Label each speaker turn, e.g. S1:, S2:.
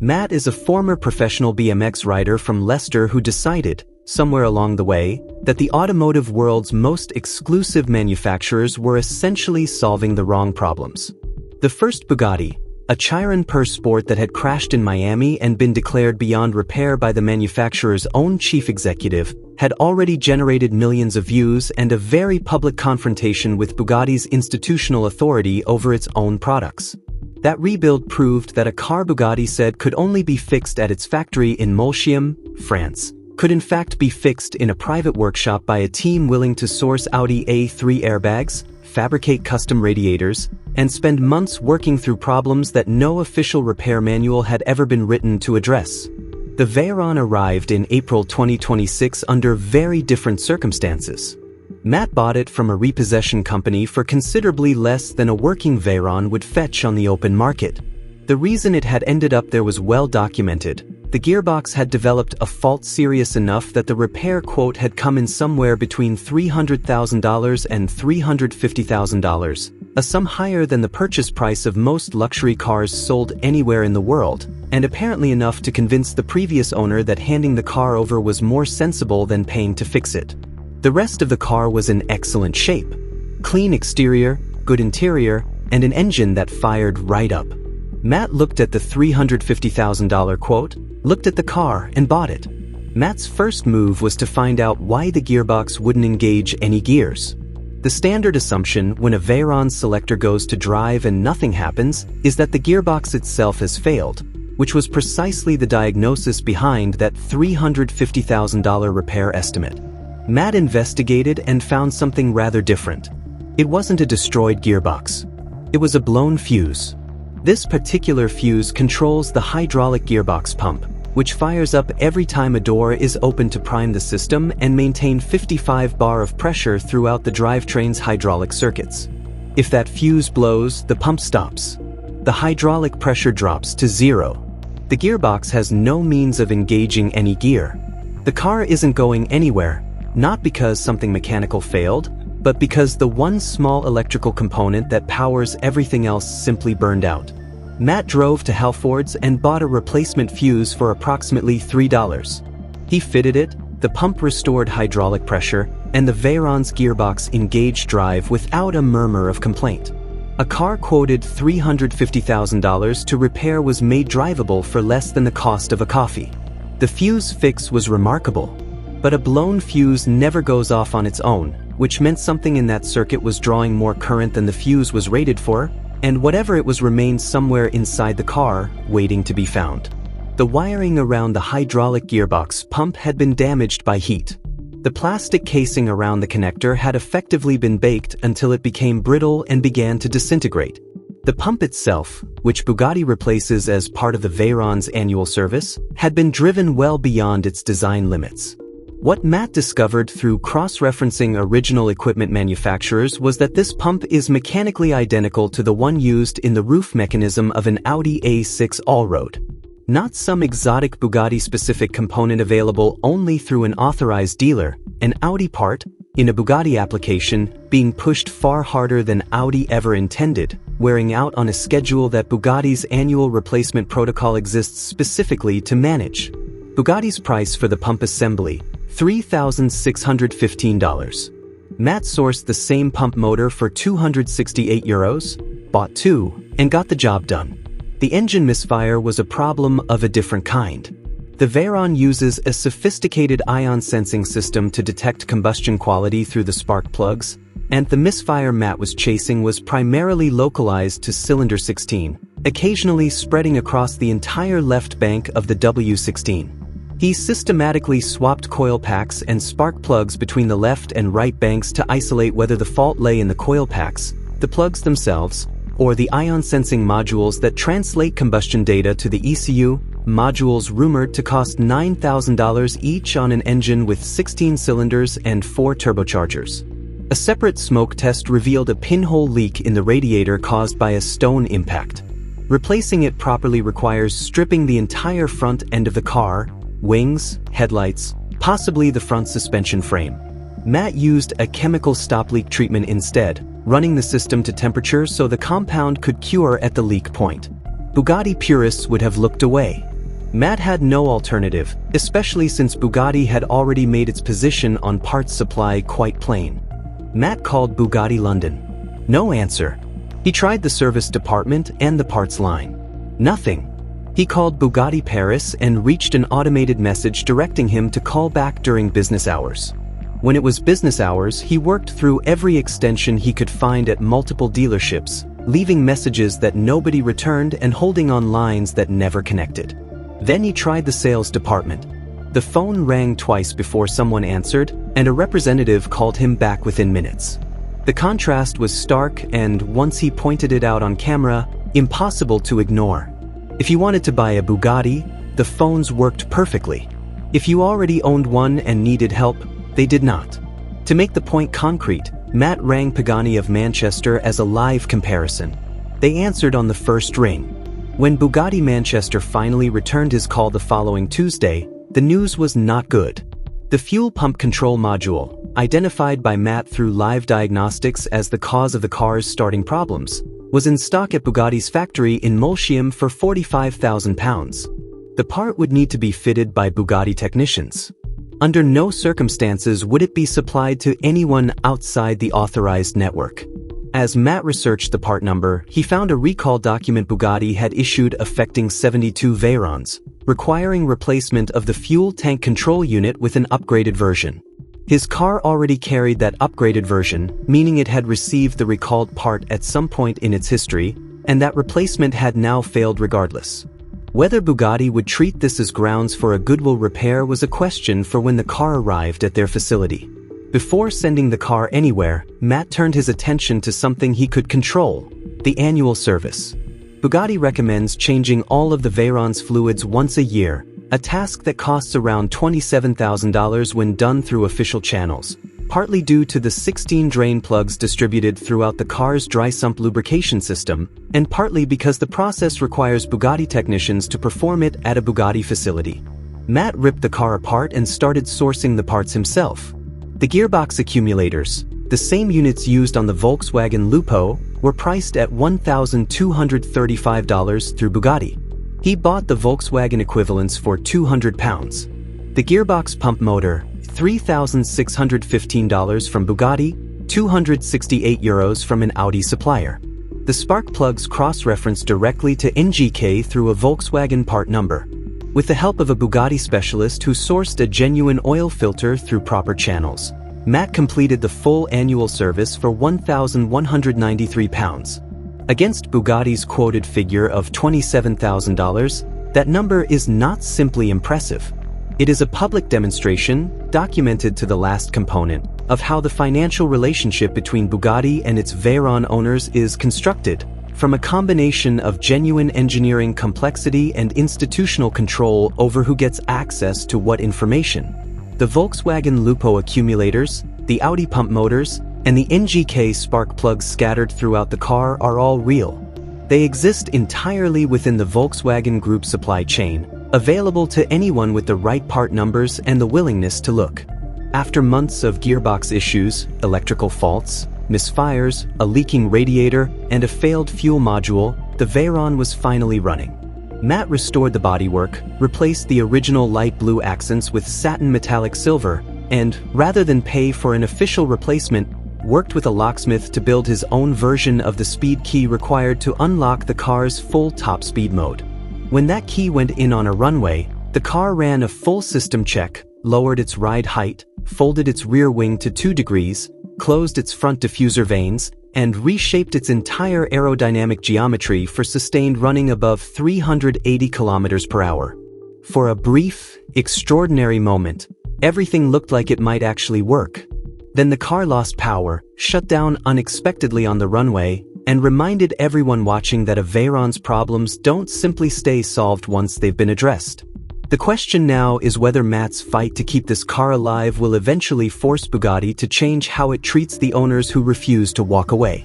S1: Matt is a former professional BMX rider from Leicester who decided, somewhere along the way, that the automotive world's most exclusive manufacturers were essentially solving the wrong problems. The first Bugatti, a Chiron per sport that had crashed in Miami and been declared beyond repair by the manufacturer's own chief executive, had already generated millions of views and a very public confrontation with Bugatti's institutional authority over its own products. That rebuild proved that a car Bugatti said could only be fixed at its factory in Molsheim, France, could in fact be fixed in a private workshop by a team willing to source Audi A3 airbags, fabricate custom radiators, and spend months working through problems that no official repair manual had ever been written to address. The VEYRON arrived in April 2026 under very different circumstances. Matt bought it from a repossession company for considerably less than a working VEYRON would fetch on the open market. The reason it had ended up there was well documented. The gearbox had developed a fault serious enough that the repair quote had come in somewhere between $300,000 and $350,000, a sum higher than the purchase price of most luxury cars sold anywhere in the world, and apparently enough to convince the previous owner that handing the car over was more sensible than paying to fix it. The rest of the car was in excellent shape. Clean exterior, good interior, and an engine that fired right up. Matt looked at the $350,000 quote, looked at the car, and bought it. Matt's first move was to find out why the gearbox wouldn't engage any gears. The standard assumption when a VEYRON selector goes to drive and nothing happens is that the gearbox itself has failed, which was precisely the diagnosis behind that $350,000 repair estimate. Matt investigated and found something rather different. It wasn't a destroyed gearbox. It was a blown fuse. This particular fuse controls the hydraulic gearbox pump, which fires up every time a door is opened to prime the system and maintain 55 bar of pressure throughout the drivetrain's hydraulic circuits. If that fuse blows, the pump stops. The hydraulic pressure drops to zero. The gearbox has no means of engaging any gear. The car isn't going anywhere, not because something mechanical failed, but because the one small electrical component that powers everything else simply burned out. Matt drove to Halfords and bought a replacement fuse for approximately $3. He fitted it, the pump restored hydraulic pressure, and the VEYRON's gearbox engaged drive without a murmur of complaint. A car quoted $350,000 to repair was made drivable for less than the cost of a coffee. The fuse fix was remarkable. But a blown fuse never goes off on its own, which meant something in that circuit was drawing more current than the fuse was rated for, and whatever it was remained somewhere inside the car, waiting to be found. The wiring around the hydraulic gearbox pump had been damaged by heat. The plastic casing around the connector had effectively been baked until it became brittle and began to disintegrate. The pump itself, which Bugatti replaces as part of the VEYRON's annual service, had been driven well beyond its design limits. What Matt discovered through cross-referencing original equipment manufacturers was that this pump is mechanically identical to the one used in the roof mechanism of an Audi A6 Allroad. Not some exotic Bugatti-specific component available only through an authorized dealer, an Audi part, in a Bugatti application, being pushed far harder than Audi ever intended, wearing out on a schedule that Bugatti's annual replacement protocol exists specifically to manage. Bugatti's price for the pump assembly, $3,615. Matt sourced the same pump motor for €268, bought two, and got the job done. The engine misfire was a problem of a different kind. The VEYRON uses a sophisticated ion sensing system to detect combustion quality through the spark plugs, and the misfire Matt was chasing was primarily localized to cylinder 16, occasionally spreading across the entire left bank of the W16. He systematically swapped coil packs and spark plugs between the left and right banks to isolate whether the fault lay in the coil packs, the plugs themselves, or the ion sensing modules that translate combustion data to the ECU, modules rumored to cost $9,000 each on an engine with 16 cylinders and 4 turbochargers. A separate smoke test revealed a pinhole leak in the radiator caused by a stone impact. Replacing it properly requires stripping the entire front end of the car, wings, headlights, possibly the front suspension frame. Matt used a chemical stop leak treatment instead, running the system to temperature so the compound could cure at the leak point. Bugatti purists would have looked away. Matt had no alternative, especially since Bugatti had already made its position on parts supply quite plain. Matt called Bugatti London. No answer. He tried the service department and the parts line. Nothing. He called Bugatti Paris and reached an automated message directing him to call back during business hours. When it was business hours, he worked through every extension he could find at multiple dealerships, leaving messages that nobody returned and holding on lines that never connected. Then he tried the sales department. The phone rang twice before someone answered, and a representative called him back within minutes. The contrast was stark and, once he pointed it out on camera, impossible to ignore. If you wanted to buy a Bugatti, the phones worked perfectly. If you already owned one and needed help, they did not. To make the point concrete, Matt rang Pagani of Manchester as a live comparison. They answered on the first ring. When Bugatti Manchester finally returned his call the following Tuesday, the news was not good. The fuel pump control module, identified by Matt through live diagnostics as the cause of the car's starting problems, was in stock at Bugatti's factory in Molsheim for £45,000. The part would need to be fitted by Bugatti technicians. Under no circumstances would it be supplied to anyone outside the authorized network. As Matt researched the part number, he found a recall document Bugatti had issued affecting 72 VEYRONs, requiring replacement of the fuel tank control unit with an upgraded version. His car already carried that upgraded version, meaning it had received the recalled part at some point in its history, and that replacement had now failed regardless. Whether Bugatti would treat this as grounds for a goodwill repair was a question for when the car arrived at their facility. Before sending the car anywhere, Matt turned his attention to something he could control: the annual service. Bugatti recommends changing all of the VEYRON's fluids once a year, a task that costs around $27,000 when done through official channels, partly due to the 16 drain plugs distributed throughout the car's dry sump lubrication system, and partly because the process requires Bugatti technicians to perform it at a Bugatti facility. Matt ripped the car apart and started sourcing the parts himself. The gearbox accumulators, the same units used on the Volkswagen Lupo, were priced at $1,235 through Bugatti. He bought the Volkswagen equivalents for £200. The gearbox pump motor, $3,615 from Bugatti, €268 from an Audi supplier. The spark plugs cross-reference directly to NGK through a Volkswagen part number. With the help of a Bugatti specialist who sourced a genuine oil filter through proper channels, Matt completed the full annual service for £1,193. Against Bugatti's quoted figure of $27,000, that number is not simply impressive. It is a public demonstration, documented to the last component, of how the financial relationship between Bugatti and its VEYRON owners is constructed, from a combination of genuine engineering complexity and institutional control over who gets access to what information. The Volkswagen Lupo accumulators, the Audi pump motors, and the NGK spark plugs scattered throughout the car are all real. They exist entirely within the Volkswagen Group supply chain, available to anyone with the right part numbers and the willingness to look. After months of gearbox issues, electrical faults, misfires, a leaking radiator, and a failed fuel module, the VEYRON was finally running. Matt restored the bodywork, replaced the original light blue accents with satin metallic silver, and, rather than pay for an official replacement, worked with a locksmith to build his own version of the speed key required to unlock the car's full top speed mode. When that key went in on a runway, the car ran a full system check, lowered its ride height, folded its rear wing to 2 degrees, closed its front diffuser vanes, and reshaped its entire aerodynamic geometry for sustained running above 380 kilometers per hour. For a brief, extraordinary moment, everything looked like it might actually work. Then the car lost power, shut down unexpectedly on the runway, and reminded everyone watching that a VEYRON's problems don't simply stay solved once they've been addressed. The question now is whether Matt's fight to keep this car alive will eventually force Bugatti to change how it treats the owners who refuse to walk away.